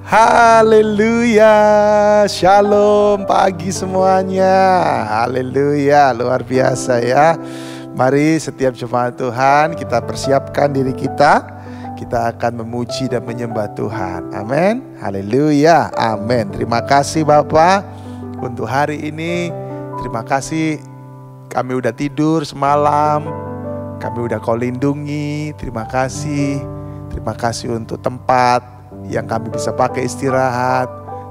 Haleluya, shalom pagi semuanya. Haleluya, luar biasa ya. Mari setiap jemaat Tuhan kita persiapkan diri kita. Kita akan memuji dan menyembah Tuhan. Amin. Haleluya, amin. Terima kasih Bapak untuk hari ini. Terima kasih kami udah tidur semalam. Kami udah Kau lindungi. Terima kasih. Terima kasih untuk tempat yang kami bisa pakai istirahat.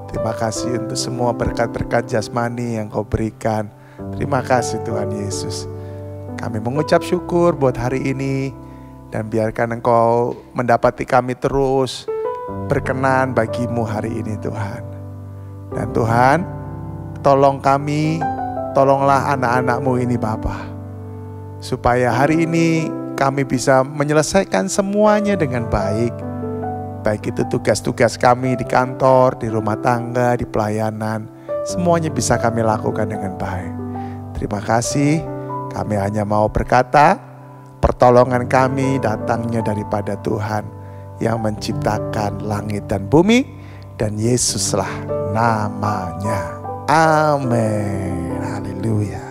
Terima kasih untuk semua berkat-berkat jasmani yang Kau berikan. Terima kasih Tuhan Yesus. Kami mengucap syukur buat hari ini. Dan biarkan Engkau mendapati kami terus berkenan bagi-Mu hari ini Tuhan. Dan Tuhan, tolong kami, tolonglah anak-anak-Mu ini Bapa. Supaya hari ini kami bisa menyelesaikan semuanya dengan baik. Baik itu tugas-tugas kami di kantor, di rumah tangga, di pelayanan. Semuanya bisa kami lakukan dengan baik. Terima kasih. Kami hanya mau berkata, pertolongan kami datangnya daripada Tuhan yang menciptakan langit dan bumi. Dan Yesuslah namanya. Amin. Haleluya.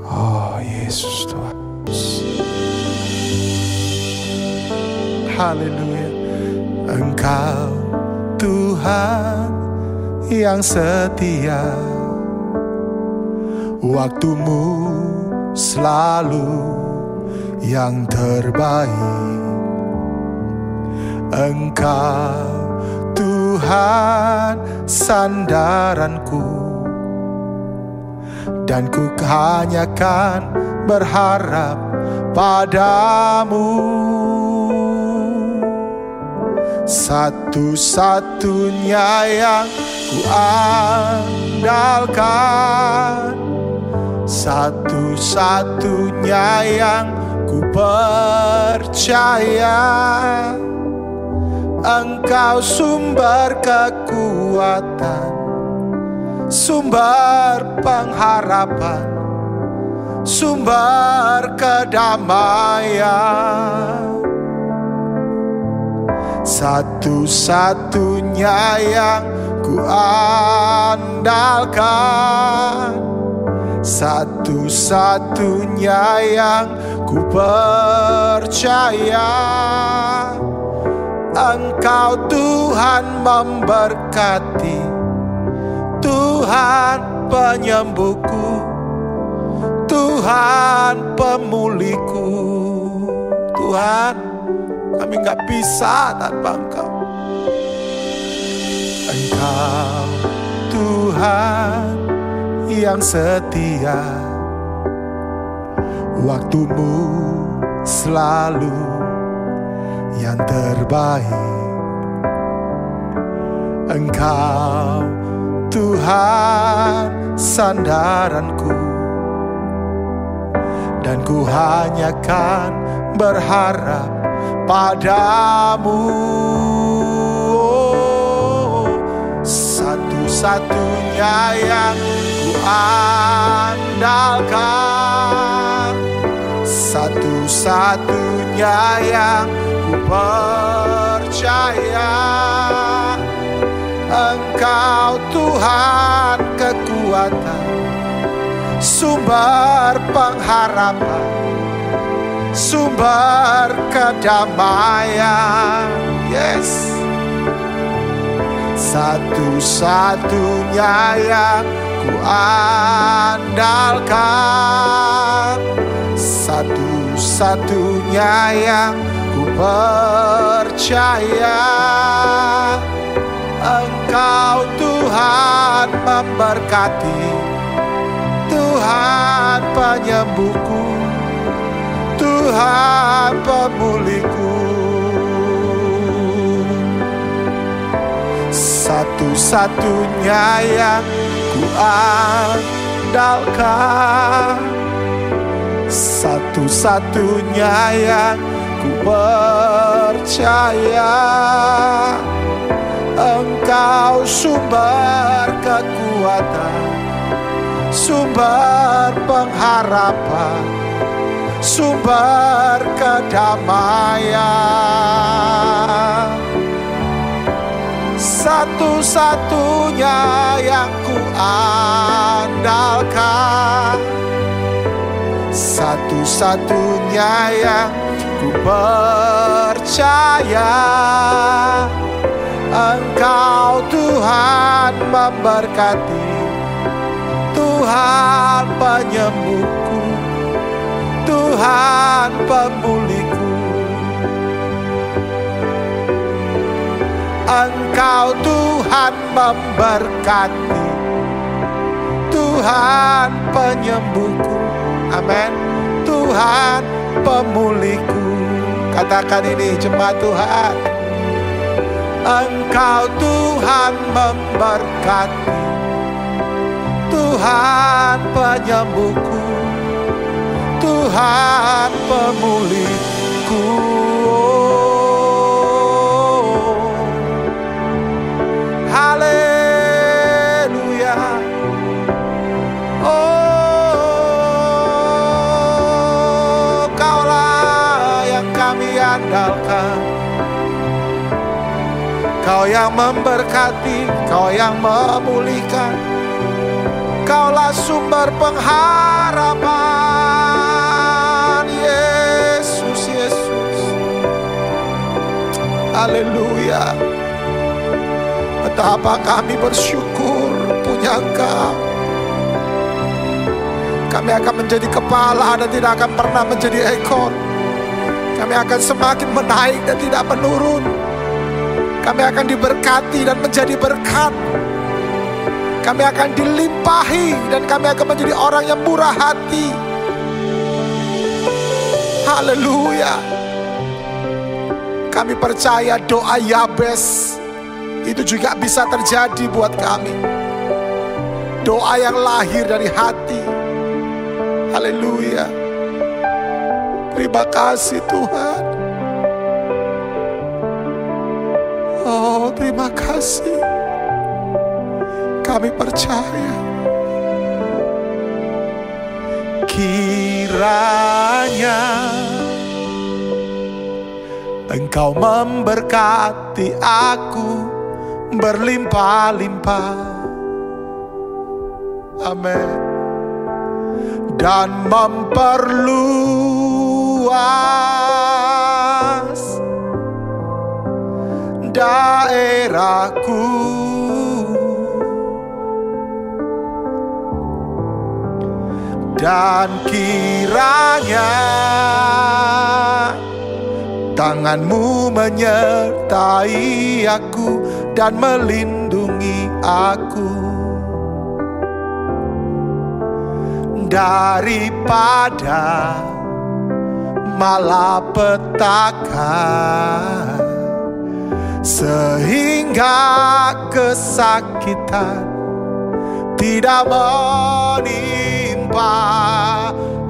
Oh Yesus Tuhan. Haleluya. Engkau Tuhan yang setia, waktumu selalu yang terbaik. Engkau Tuhan sandaranku, dan ku hanya kan berharap padamu. Satu-satunya yang ku andalkan, satu-satunya yang ku percaya. Engkau sumber kekuatan, sumber pengharapan, sumber kedamaian. Satu-satunya yang ku andalkan, satu-satunya yang ku percaya. Engkau Tuhan memberkati, Tuhan penyembuhku, Tuhan pemulihku. Tuhan, kami gak bisa tanpa Engkau. Engkau Tuhan yang setia, waktumu selalu yang terbaik. Engkau Tuhan sandaranku, dan ku hanya kan berharap padamu. Satu-satunya yang ku andalkan, satu-satunya yang ku percaya. Engkau Tuhan kekuatan, sumber pengharapan, sumber kedamaian. Yes. Satu-satunya yang ku andalkan, satu-satunya yang ku percaya. Engkau Tuhan memberkati, Tuhan penyembuhku, Tuhan pemulihku. Satu-satunya yang ku andalkan, satu-satunya yang ku percaya. Engkau sumber kekuatan, sumber pengharapan, sumber kedamaian. satu-satunya yang ku andalkan, satu-satunya yang ku percaya. Engkau Tuhan memberkati, Tuhan penyembuhku, Tuhan pemulihku. Engkau Tuhan memberkati, Tuhan penyembuhku. Amin. Tuhan pemulihku. Katakan ini jemaat Tuhan. Engkau Tuhan memberkati, Tuhan penyembuhku, Tuhan pemulihku. Haleluya. Oh, Kaulah yang kami andalkan, Kau yang memberkati, Kau yang memulihkan. Kaulah sumber pengharapan, Yesus, Yesus. Haleluya. Betapa kami bersyukur punya Engkau. Kami akan menjadi kepala dan tidak akan pernah menjadi ekor. Kami akan semakin menaik dan tidak menurun. Kami akan diberkati dan menjadi berkat. Kami akan dilimpahi dan kami akan menjadi orang yang murah hati. Haleluya. Kami percaya doa Yabes itu juga bisa terjadi buat kami. Doa yang lahir dari hati. Haleluya. Terima kasih Tuhan. Oh, terima kasih. Kami percaya. Kiranya Engkau memberkati aku berlimpah-limpah. Amin. Dan memperluas daerahku, dan kiranya tangan-Mu menyertai aku dan melindungi aku daripada malapetaka, sehingga kesakitan tidak menimpa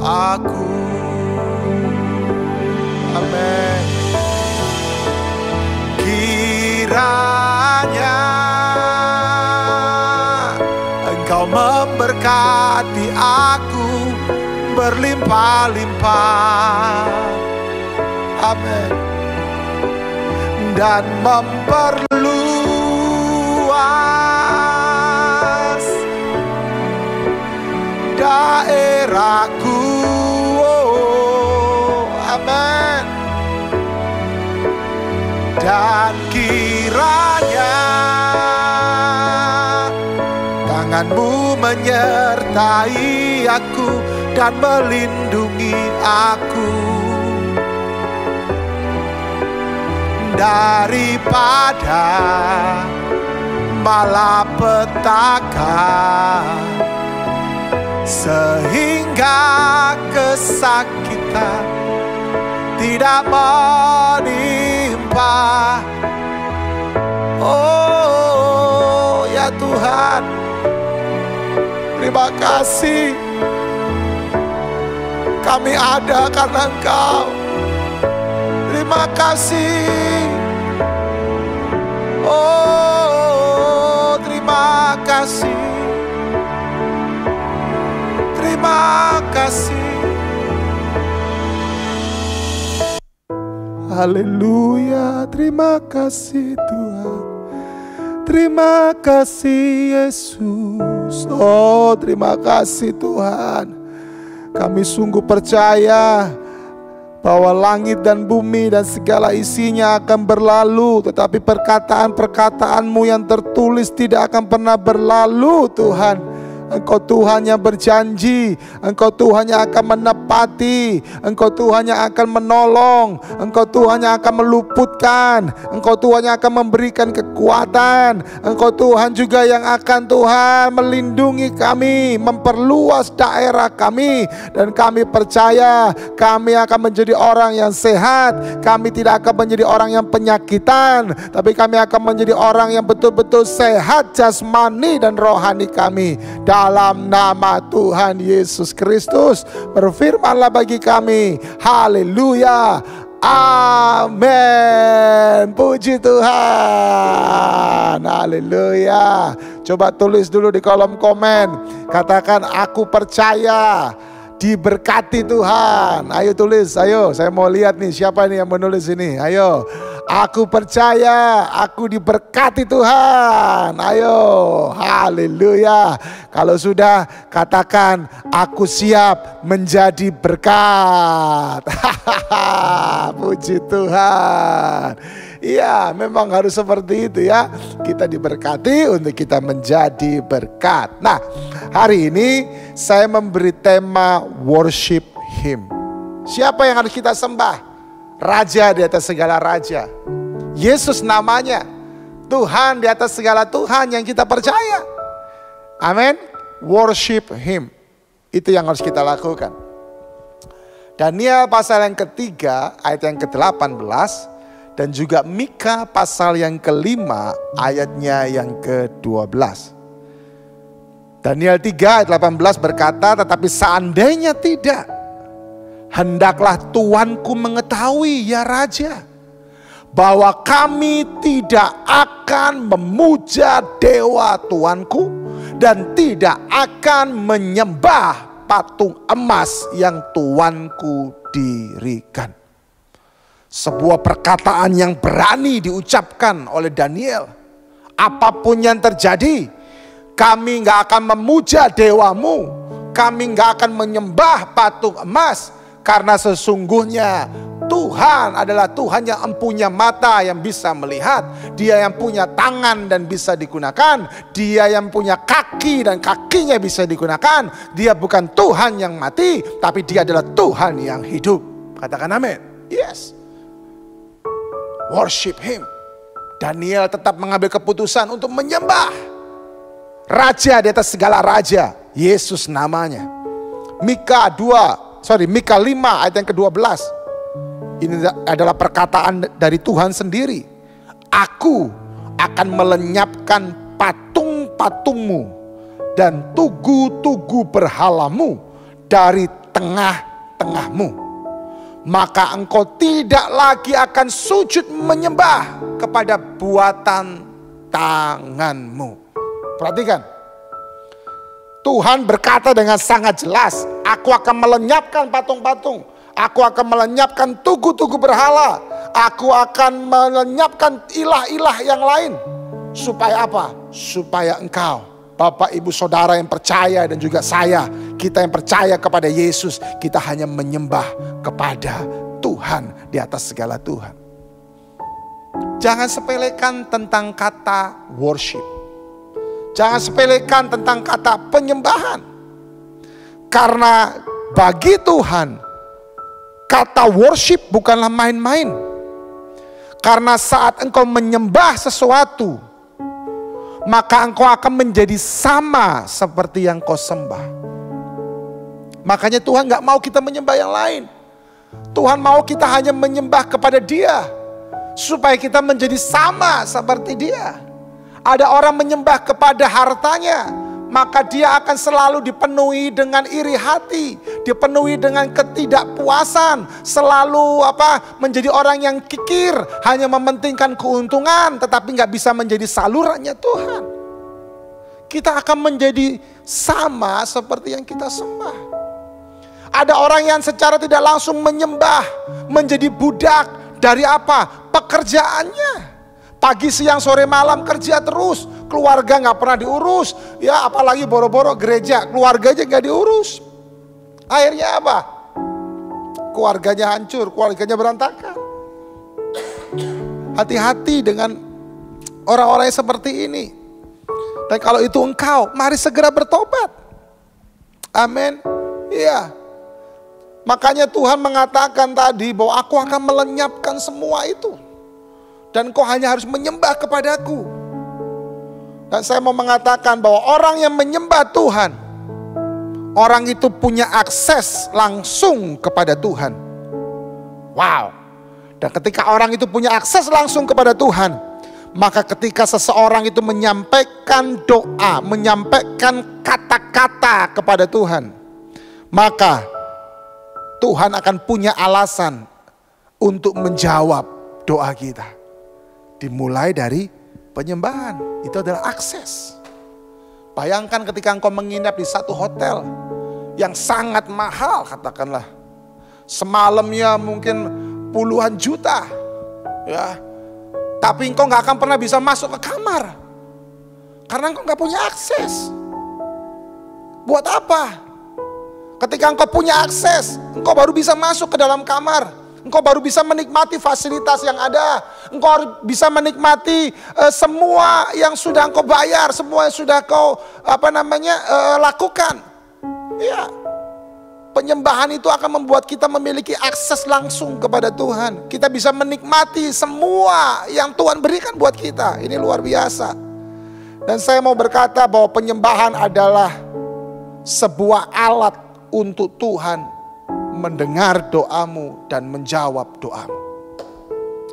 aku. Amin. Kiranya Engkau memberkati aku berlimpah-limpah. Amin. Dan memperluas daerahku. Oh, amin. Dan kiranya tangan-Mu menyertai aku dan melindungi aku daripada malapetaka, sehingga kesakitan tidak menimpa. Oh ya Tuhan, terima kasih. Kami ada karena Engkau. Terima kasih. Oh, terima kasih. Terima kasih. Haleluya, terima kasih Tuhan. Terima kasih Yesus. Oh, terima kasih Tuhan. Kami sungguh percaya bahwa langit dan bumi dan segala isinya akan berlalu, tetapi perkataan-perkataan-Mu yang tertulis tidak akan pernah berlalu Tuhan. Engkau Tuhan yang berjanji, Engkau Tuhan yang akan menepati, Engkau Tuhan yang akan menolong, Engkau Tuhan yang akan meluputkan, Engkau Tuhan yang akan memberikan kekuatan, Engkau Tuhan juga yang akan Tuhan melindungi kami, memperluas daerah kami. Dan kami percaya kami akan menjadi orang yang sehat. Kami tidak akan menjadi orang yang penyakitan, tapi kami akan menjadi orang yang betul-betul sehat jasmani dan rohani kami. Dalam nama Tuhan Yesus Kristus, berfirmanlah bagi kami. Haleluya. Amin. Puji Tuhan. Haleluya. Coba tulis dulu di kolom komen. Katakan, aku percaya diberkati Tuhan. Ayo tulis, ayo. Saya mau lihat nih siapa nih yang menulis ini. Ayo. Aku percaya aku diberkati Tuhan. Ayo, haleluya. Kalau sudah, katakan, aku siap menjadi berkat. Puji Tuhan. Iya, memang harus seperti itu ya. Kita diberkati untuk kita menjadi berkat. Nah, hari ini saya memberi tema worship Him. Siapa yang harus kita sembah? Raja di atas segala raja. Yesus namanya. Tuhan di atas segala Tuhan yang kita percaya. Amin. Worship Him. Itu yang harus kita lakukan. Daniel pasal yang ketiga ayat yang ke-18. Dan juga Mika pasal yang kelima ayatnya yang ke-12. Daniel 3 ayat 18 berkata, tetapi seandainya tidak, hendaklah tuanku mengetahui ya Raja, bahwa kami tidak akan memuja dewa tuanku dan tidak akan menyembah patung emas yang tuanku dirikan. Sebuah perkataan yang berani diucapkan oleh Daniel. Apapun yang terjadi, kami gak akan memuja dewamu, kami gak akan menyembah patung emas. Karena sesungguhnya Tuhan adalah Tuhan yang empunya mata yang bisa melihat. Dia yang punya tangan dan bisa digunakan. Dia yang punya kaki dan kakinya bisa digunakan. Dia bukan Tuhan yang mati, tapi Dia adalah Tuhan yang hidup. Katakan amin. Yes. Worship Him. Daniel tetap mengambil keputusan untuk menyembah Raja di atas segala raja. Yesus namanya. Mika 5 ayat yang ke-12. Ini adalah perkataan dari Tuhan sendiri. Aku akan melenyapkan patung-patungmu dan tugu-tugu berhalamu dari tengah-tengahmu. Maka engkau tidak lagi akan sujud menyembah kepada buatan tanganmu. Perhatikan. Tuhan berkata dengan sangat jelas, aku akan melenyapkan patung-patung. Aku akan melenyapkan tugu-tugu berhala. Aku akan melenyapkan ilah-ilah yang lain. Supaya apa? Supaya engkau, Bapak, Ibu, Saudara yang percaya dan juga saya, kita yang percaya kepada Yesus, kita hanya menyembah kepada Tuhan di atas segala Tuhan. Jangan sepelekan tentang kata worship. Jangan sepelekan tentang kata penyembahan. Karena bagi Tuhan, kata worship bukanlah main-main. Karena saat engkau menyembah sesuatu, maka engkau akan menjadi sama seperti yang kau sembah. Makanya Tuhan gak mau kita menyembah yang lain. Tuhan mau kita hanya menyembah kepada Dia, supaya kita menjadi sama seperti Dia. Ada orang menyembah kepada hartanya, maka dia akan selalu dipenuhi dengan iri hati, dipenuhi dengan ketidakpuasan, selalu menjadi orang yang kikir, hanya mementingkan keuntungan, tetapi gak bisa menjadi salurannya Tuhan. Kita akan menjadi sama seperti yang kita sembah. Ada orang yang secara tidak langsung menyembah, menjadi budak dari apa? Pekerjaannya. Pagi, siang, sore, malam kerja terus. Keluarga gak pernah diurus. Ya apalagi boro-boro gereja, keluarga aja gak diurus. Akhirnya apa? Keluarganya hancur, keluarganya berantakan. Hati-hati dengan orang-orang yang seperti ini. Dan kalau itu engkau, mari segera bertobat. Amin. Iya. Makanya Tuhan mengatakan tadi bahwa aku akan melenyapkan semua itu. Dan kau hanya harus menyembah kepadaku. Dan saya mau mengatakan bahwa orang yang menyembah Tuhan, orang itu punya akses langsung kepada Tuhan. Wow. Dan ketika orang itu punya akses langsung kepada Tuhan, maka ketika seseorang itu menyampaikan doa, menyampaikan kata-kata kepada Tuhan, maka Tuhan akan punya alasan untuk menjawab doa kita. Dimulai dari penyembahan, itu adalah akses. Bayangkan ketika engkau menginap di satu hotel yang sangat mahal, katakanlah semalamnya mungkin puluhan juta, ya. Tapi engkau gak akan pernah bisa masuk ke kamar karena engkau gak punya akses. Buat apa? Ketika engkau punya akses, engkau baru bisa masuk ke dalam kamar. Engkau baru bisa menikmati fasilitas yang ada. Engkau harus bisa menikmati semua yang sudah engkau bayar, semua yang sudah kau lakukan. Ya. Penyembahan itu akan membuat kita memiliki akses langsung kepada Tuhan. Kita bisa menikmati semua yang Tuhan berikan buat kita. Ini luar biasa. Dan saya mau berkata bahwa penyembahan adalah sebuah alat untuk Tuhan mendengar doamu dan menjawab doamu.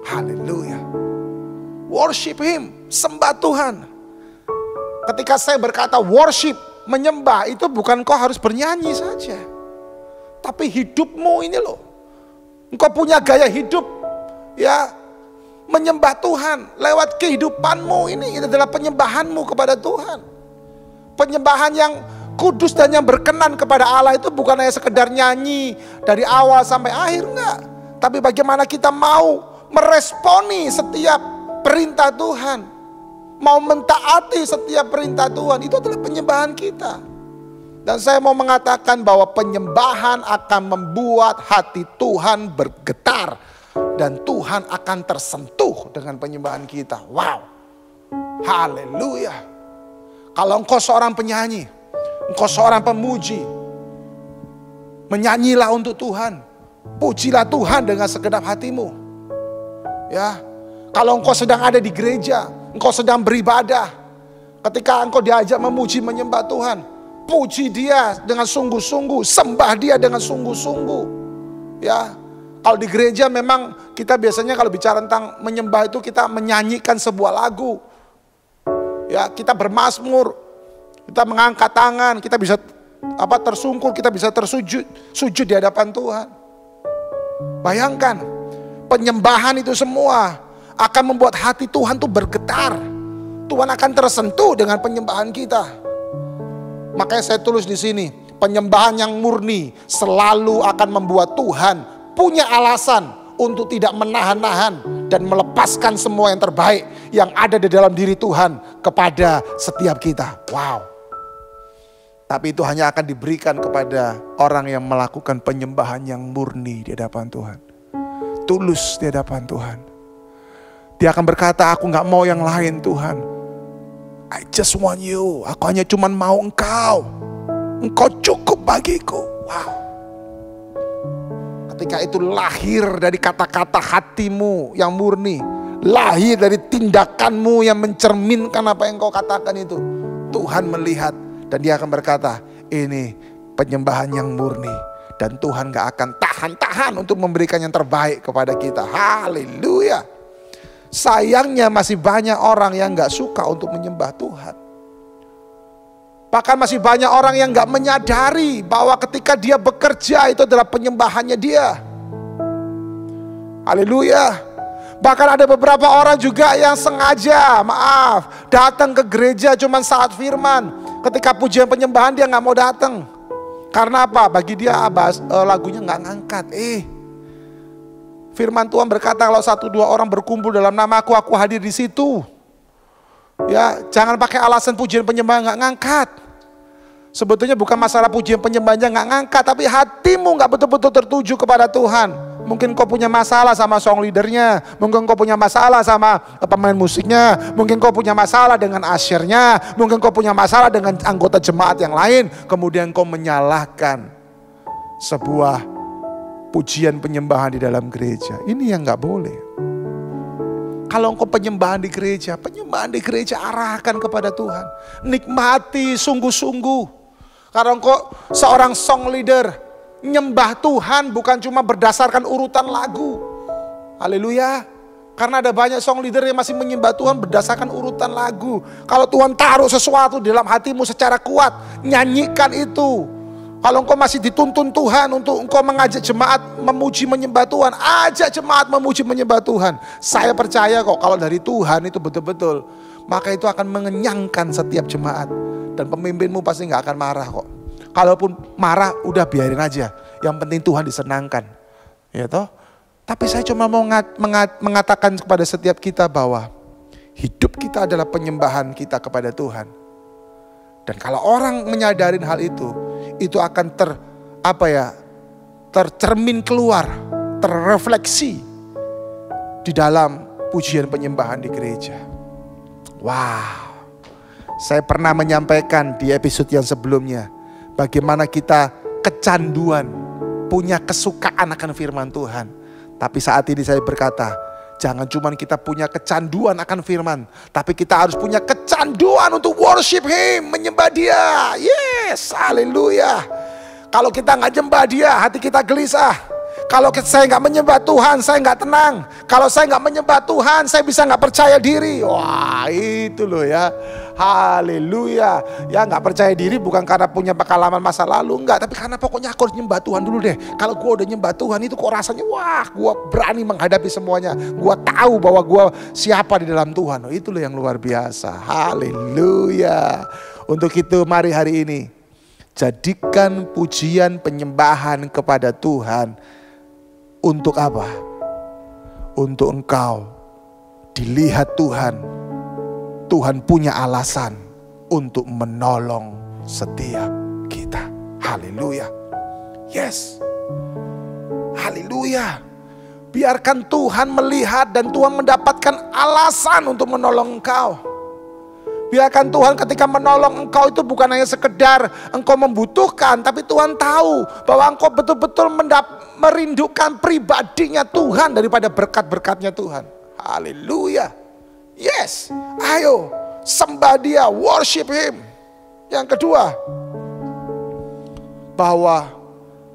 Haleluya. Worship Him, sembah Tuhan. Ketika saya berkata worship, menyembah, itu bukan kau harus bernyanyi saja, tapi hidupmu ini loh. Engkau punya gaya hidup, ya, menyembah Tuhan lewat kehidupanmu ini adalah penyembahanmu kepada Tuhan. Penyembahan yang kudus dan yang berkenan kepada Allah itu bukan hanya sekedar nyanyi dari awal sampai akhir, enggak. Tapi bagaimana kita mau meresponi setiap perintah Tuhan, mau mentaati setiap perintah Tuhan, itu adalah penyembahan kita. Dan saya mau mengatakan bahwa penyembahan akan membuat hati Tuhan bergetar dan Tuhan akan tersentuh dengan penyembahan kita. Wow. Haleluya. Kalau engkau seorang penyanyi, engkau seorang pemuji, menyanyilah untuk Tuhan, pujilah Tuhan dengan segenap hatimu. Ya, kalau engkau sedang ada di gereja, engkau sedang beribadah, ketika engkau diajak memuji menyembah Tuhan, puji Dia dengan sungguh-sungguh, sembah Dia dengan sungguh-sungguh. Ya, kalau di gereja memang kita biasanya kalau bicara tentang menyembah itu kita menyanyikan sebuah lagu. Ya, kita bermazmur, kita mengangkat tangan, kita bisa tersungkur, kita bisa sujud di hadapan Tuhan. Bayangkan, penyembahan itu semua akan membuat hati Tuhan tuh bergetar. Tuhan akan tersentuh dengan penyembahan kita. Makanya saya tulis di sini, penyembahan yang murni selalu akan membuat Tuhan punya alasan untuk tidak menahan-nahan dan melepaskan semua yang terbaik yang ada di dalam diri Tuhan kepada setiap kita. Wow. Tapi itu hanya akan diberikan kepada orang yang melakukan penyembahan yang murni di hadapan Tuhan. Tulus di hadapan Tuhan. Dia akan berkata, aku gak mau yang lain Tuhan. I just want you. Aku hanya cuman mau Engkau. Engkau cukup bagiku. Wow. Ketika itu lahir dari kata-kata hatimu yang murni, lahir dari tindakanmu yang mencerminkan apa yang kau katakan itu, Tuhan melihat dan Dia akan berkata, ini penyembahan yang murni. Dan Tuhan gak akan tahan-tahan untuk memberikan yang terbaik kepada kita. Haleluya. Sayangnya masih banyak orang yang gak suka untuk menyembah Tuhan. Bahkan masih banyak orang yang gak menyadari bahwa ketika dia bekerja itu adalah penyembahannya dia. Haleluya. Bahkan ada beberapa orang juga yang sengaja, datang ke gereja cuma saat firman. Ketika pujian penyembahan dia gak mau datang. Karena apa? Bagi dia lagunya gak ngangkat. Firman Tuhan berkata kalau 1-2 orang berkumpul dalam namaku, aku hadir di situ. Ya, jangan pakai alasan pujian penyembahan nggak ngangkat. Sebetulnya bukan masalah pujian penyembahnya nggak ngangkat, tapi hatimu nggak betul-betul tertuju kepada Tuhan. Mungkin kau punya masalah sama song leadernya, mungkin kau punya masalah sama pemain musiknya, mungkin kau punya masalah dengan asyirnya, mungkin kau punya masalah dengan anggota jemaat yang lain. Kemudian kau menyalahkan sebuah pujian penyembahan di dalam gereja. Ini yang nggak boleh. Kalau engkau penyembahan di gereja arahkan kepada Tuhan. Nikmati sungguh-sungguh. Kalau engkau seorang song leader, nyembah Tuhan bukan cuma berdasarkan urutan lagu. Haleluya. Karena ada banyak song leader yang masih menyembah Tuhan berdasarkan urutan lagu. Kalau Tuhan taruh sesuatu di dalam hatimu secara kuat, nyanyikan itu. Kalau engkau masih dituntun Tuhan untuk engkau mengajak jemaat memuji menyembah Tuhan, ajak jemaat memuji menyembah Tuhan. Saya percaya kok kalau dari Tuhan itu betul-betul, maka itu akan mengenyangkan setiap jemaat. Dan pemimpinmu pasti gak akan marah kok. Kalaupun marah udah biarin aja. Yang penting Tuhan disenangkan. Ya toh? Tapi saya cuma mau mengatakan kepada setiap kita bahwa hidup kita adalah penyembahan kita kepada Tuhan. Dan kalau orang menyadarin hal itu akan tercermin keluar, terrefleksi di dalam pujian penyembahan di gereja. Wow. Saya pernah menyampaikan di episode yang sebelumnya bagaimana kita kecanduan, punya kesukaan akan firman Tuhan. Tapi saat ini saya berkata, jangan cuma kita punya kecanduan akan firman, tapi kita harus punya kecanduan untuk worship Him, menyembah Dia. Yes, haleluya. Kalau kita nggak nyembah Dia, hati kita gelisah. Kalau saya nggak menyembah Tuhan, saya nggak tenang. Kalau saya nggak menyembah Tuhan, saya bisa nggak percaya diri. Wah, itu loh ya. Haleluya. Ya, nggak percaya diri bukan karena punya pengalaman masa lalu, enggak, tapi karena pokoknya aku harus nyembah Tuhan dulu deh. Kalau gue udah nyembah Tuhan itu kok rasanya, wah, gue berani menghadapi semuanya. Gue tahu bahwa gue siapa di dalam Tuhan. Oh, itu loh yang luar biasa. Haleluya. Untuk itu mari hari ini jadikan pujian penyembahan kepada Tuhan. Untuk apa? Untuk engkau dilihat Tuhan. Tuhan punya alasan untuk menolong setiap kita. Haleluya. Yes. Haleluya. Biarkan Tuhan melihat dan Tuhan mendapatkan alasan untuk menolong engkau. Biarkan Tuhan ketika menolong engkau itu bukan hanya sekedar engkau membutuhkan, tapi Tuhan tahu bahwa engkau betul-betul merindukan pribadinya Tuhan daripada berkat-berkatnya Tuhan. Haleluya. Yes, ayo sembah Dia, worship Him. Yang kedua, bahwa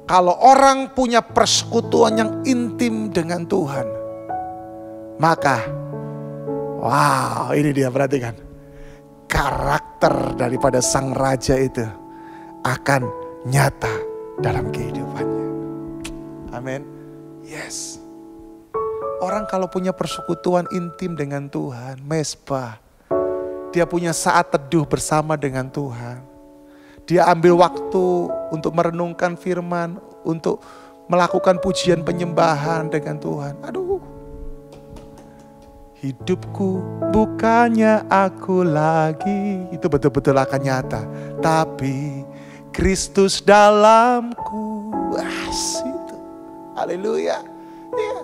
kalau orang punya persekutuan yang intim dengan Tuhan, maka wow, ini dia, perhatikan, karakter daripada sang raja itu akan nyata dalam kehidupannya. Amin. Yes. Orang kalau punya persekutuan intim dengan Tuhan, mesbah, dia punya saat teduh bersama dengan Tuhan. Dia ambil waktu untuk merenungkan firman, untuk melakukan pujian penyembahan dengan Tuhan. Aduh. Hidupku bukannya aku lagi, itu betul-betul akan nyata, tapi Kristus dalamku. Itu. Haleluya. Ya.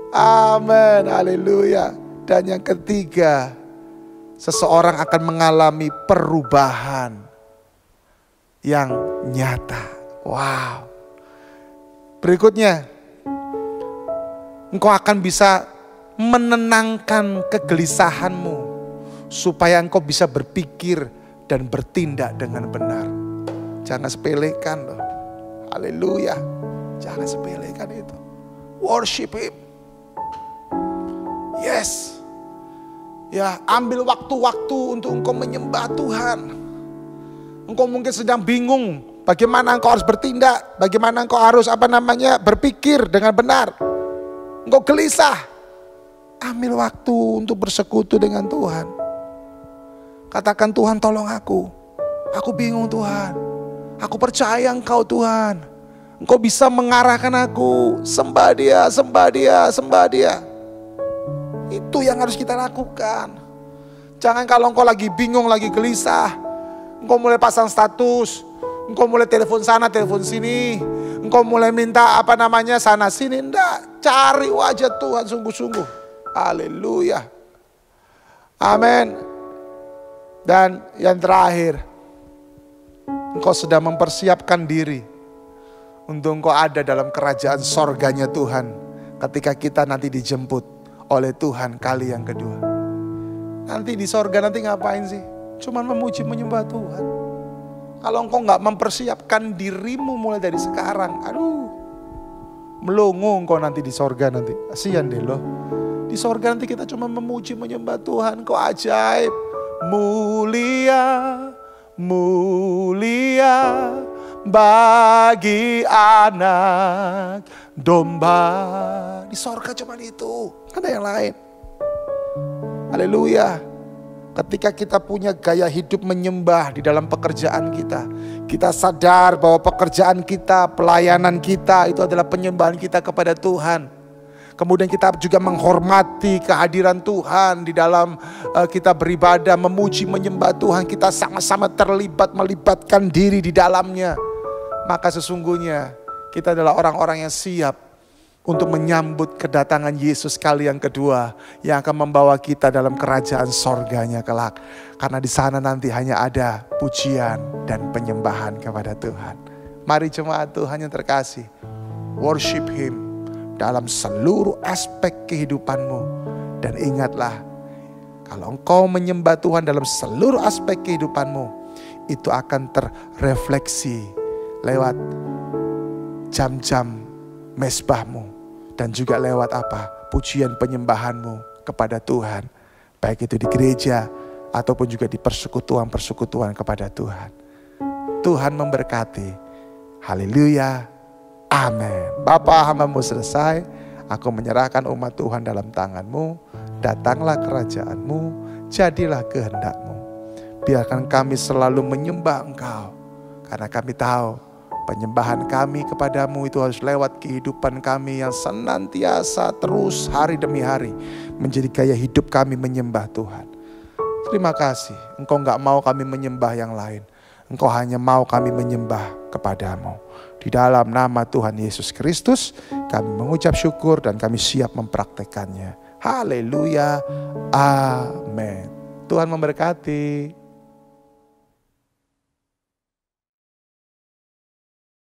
Amin, haleluya. Dan yang ketiga, seseorang akan mengalami perubahan yang nyata. Wow. Berikutnya, engkau akan bisa menenangkan kegelisahanmu supaya engkau bisa berpikir dan bertindak dengan benar. Jangan sepelekan loh. Haleluya. Jangan sepelekan itu. Worship Him. Yes. Ya, ambil waktu-waktu untuk engkau menyembah Tuhan. Engkau mungkin sedang bingung bagaimana engkau harus bertindak, bagaimana engkau harus berpikir dengan benar. Engkau gelisah. Ambil waktu untuk bersekutu dengan Tuhan. Katakan, Tuhan tolong aku. Aku bingung Tuhan. Aku percaya Engkau Tuhan. Engkau bisa mengarahkan aku. Sembah dia, sembah dia, sembah dia. Itu yang harus kita lakukan. Jangan kalau engkau lagi bingung, lagi gelisah, engkau mulai pasang status, engkau mulai telepon sana, telepon sini, engkau mulai minta sana sini. Enggak, cari wajah Tuhan sungguh-sungguh. Haleluya. Amin. Dan yang terakhir, engkau sedang mempersiapkan diri untuk engkau ada dalam kerajaan sorganya Tuhan ketika kita nanti dijemput oleh Tuhan kali yang kedua. Nanti di sorga nanti ngapain sih? Cuman memuji menyembah Tuhan. Kalau engkau gak mempersiapkan dirimu mulai dari sekarang, melongo engkau nanti di sorga nanti. Kasihan deh loh. Di sorga nanti kita cuma memuji menyembah Tuhan. Kau ajaib. Mulia, mulia bagi anak domba. Di sorga cuma itu, gak ada yang lain. Haleluya. Ketika kita punya gaya hidup menyembah di dalam pekerjaan kita, kita sadar bahwa pekerjaan kita, pelayanan kita itu adalah penyembahan kita kepada Tuhan. Kemudian kita juga menghormati kehadiran Tuhan di dalam kita beribadah, memuji, menyembah Tuhan. Kita sama-sama terlibat, melibatkan diri di dalamnya. Maka sesungguhnya kita adalah orang-orang yang siap untuk menyambut kedatangan Yesus kali yang kedua, yang akan membawa kita dalam kerajaan sorganya kelak. Karena di sana nanti hanya ada pujian dan penyembahan kepada Tuhan. Mari jemaat Tuhan yang terkasih, worship Him dalam seluruh aspek kehidupanmu. Dan ingatlah, kalau engkau menyembah Tuhan dalam seluruh aspek kehidupanmu, itu akan terrefleksi lewat jam-jam mesbahmu. Dan juga lewat pujian penyembahanmu kepada Tuhan. Baik itu di gereja ataupun juga di persekutuan-persekutuan kepada Tuhan. Tuhan memberkati. Haleluya. Amin. Bapa, hamba-Mu selesai. Aku menyerahkan umat Tuhan dalam tangan-Mu. Datanglah kerajaan-Mu, jadilah kehendak-Mu. Biarkan kami selalu menyembah Engkau. Karena kami tahu penyembahan kami kepadamu itu harus lewat kehidupan kami yang senantiasa terus hari demi hari menjadi gaya hidup kami menyembah Tuhan. Terima kasih. Engkau gak mau kami menyembah yang lain. Engkau hanya mau kami menyembah kepadamu. Di dalam nama Tuhan Yesus Kristus kami mengucap syukur dan kami siap mempraktekannya. Haleluya. Amin. Tuhan memberkati.